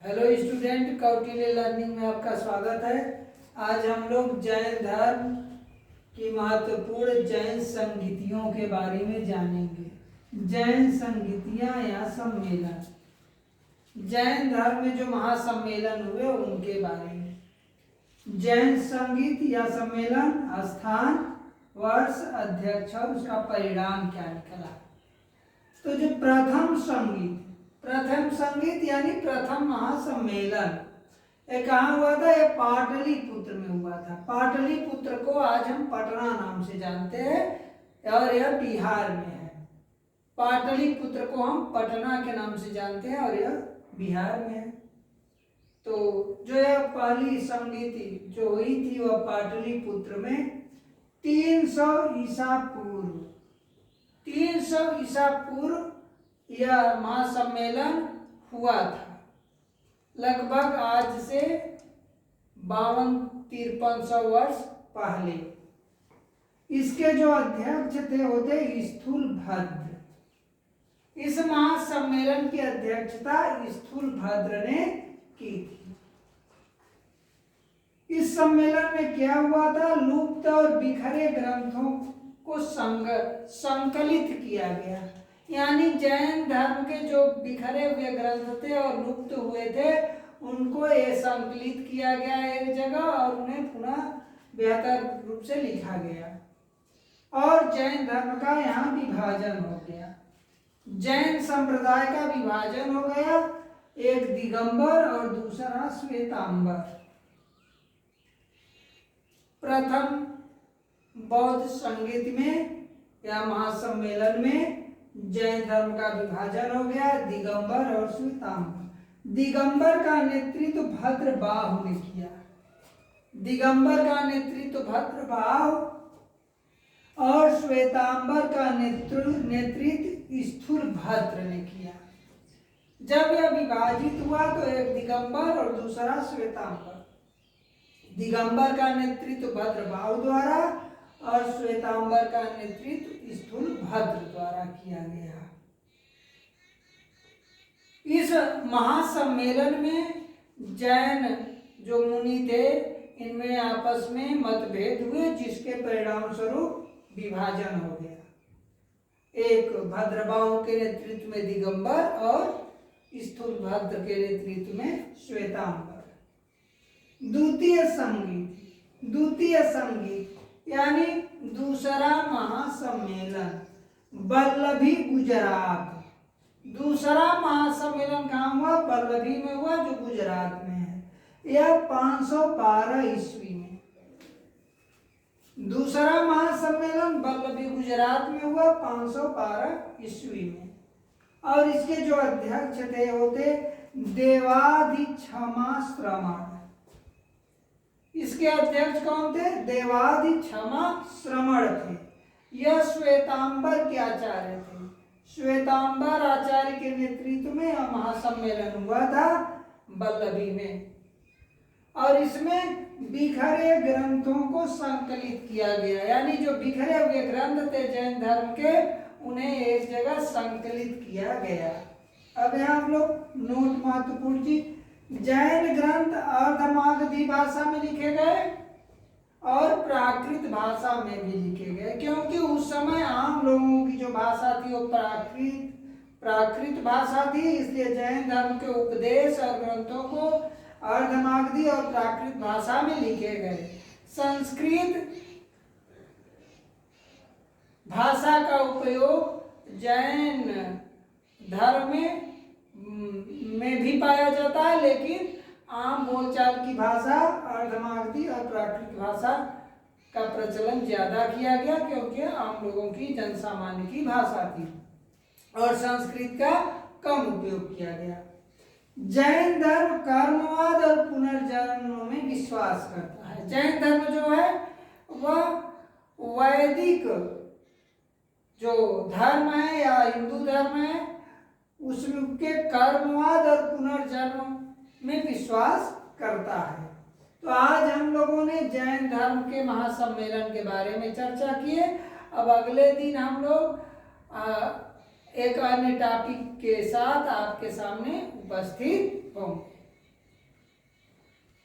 Hello student, Kautilya learning में आपका स्वागत है। आज हम लोग जैन धर्म की महत्वपूर्ण जैन संगीतियों के बारे में जानेंगे। जैन संगीतियाँ या सम्मेलन, जैन धर्म में जो महासम्मेलन हुए उनके बारे में। जैन संगीत या सम्मेलन, स्थान, वर्ष, अध्यक्ष और उसका परिणाम क्या निकला। तो जो प्रथम संगीत यानी प्रथम महासम्मेलन ये कहाँ हुआ था? ये पाटलिपुत्र में हुआ था। पाटलिपुत्र को आज हम पटना नाम से जानते हैं और यह बिहार में है। पाटलिपुत्र को हम पटना के नाम से जानते हैं और यह बिहार में है। तो जो यह पहली संगीति जो हुई थी वह पाटलिपुत्र में 300 ईसा पूर्व यह महासम्मेलन हुआ था। लगभग आज से 52-5300 वर्ष पहले। इसके जो अध्यक्ष थे वो थे स्थूलभद्र। इस महासम्मेलन की अध्यक्षता स्थूलभद्र ने की थी। इस सम्मेलन में क्या हुआ था? लुप्त और बिखरे ग्रंथों को संकलित किया गया। यानी जैन धर्म के जो बिखरे हुए ग्रंथ थे और लुप्त हुए थे उनको ये संकलित किया गया एक जगह और उन्हें पुनः बेहतर रूप से लिखा गया और जैन धर्म का यहाँ विभाजन हो गया। जैन संप्रदाय का विभाजन हो गया, एक दिगंबर और दूसरा श्वेतांबर। प्रथम बौद्ध संगीत में या महासम्मेलन में जैन धर्म का विभाजन हो गया, दिगंबर और श्वेतांबर। दिगंबर का नेतृत्व भद्रबाहु ने किया। दिगंबर का नेतृत्व भद्रबाहु और श्वेतांबर का नेतृत्व स्थूलभद्र ने किया। जब यह विभाजित हुआ तो एक दिगंबर और दूसरा श्वेतांबर। दिगंबर का नेतृत्व भद्रबाहु द्वारा और श्वेतांबर का नेतृत्व स्थूलभद्र द्वारा किया गया। इस महासम्मेलन में जैन जो मुनि थे इनमें आपस में मतभेद हुए, जिसके परिणाम स्वरूप विभाजन हो गया। एक भद्रबाहु के नेतृत्व में दिगंबर और स्थूलभद्र के नेतृत्व में श्वेतांबर। द्वितीय संगीत यानी दूसरा महासम्मेलन, वल्लभी गुजरात। दूसरा महासम्मेलन कहाँ हुआ? वल्लभी में हुआ जो गुजरात में है। यह 512 ईस्वी में। दूसरा महासम्मेलन वल्लभी गुजरात में हुआ 512 ईस्वी में और इसके जो अध्यक्ष थे वो थे देवाधिक्षमा श्रमण। इसके अध्यक्ष कौन थे? देवाधिक्षमा श्रमण थे। यह श्वेतांबर के आचार्य थे। श्वेतांबर आचार्य के नेतृत्व में यह महासम्मेलन हुआ था वल्लभी में और इसमें बिखरे ग्रंथों को संकलित किया गया। यानी जो बिखरे हुए ग्रंथ थे जैन धर्म के उन्हें एक जगह संकलित किया गया। अब यहाँ हम लोग नोट महत्वपूर्ण चीज, जैन ग्रंथ अर्धमागधी भाषा में लिखे गए और प्राकृत भाषा में भी लिखे गए, क्योंकि उस समय आम लोगों की जो भाषा थी वो प्राकृत भाषा थी। इसलिए जैन धर्म के उपदेश और ग्रंथों को अर्धमागधी और प्राकृत भाषा में लिखे गए। संस्कृत भाषा का उपयोग जैन धर्म में भी पाया जाता है, लेकिन आम बोलचाल की भाषा अर्धमागधी और प्राकृत भाषा का प्रचलन ज्यादा किया गया, क्योंकि आम लोगों की जनसामान्य की भाषा थी और संस्कृत का कम उपयोग किया गया। जैन धर्म कर्मवाद और पुनर्जन्म में विश्वास करता है। जैन धर्म जो है वह वैदिक जो धर्म है या हिंदू धर्म है उसके कर्मवाद और पुनर्जन्म में विश्वास करता है। तो आज हम लोगों ने जैन धर्म के महासम्मेलन के बारे में चर्चा की है। अब अगले दिन हम लोग एक अन्य टॉपिक के साथ आपके सामने उपस्थित होंगे।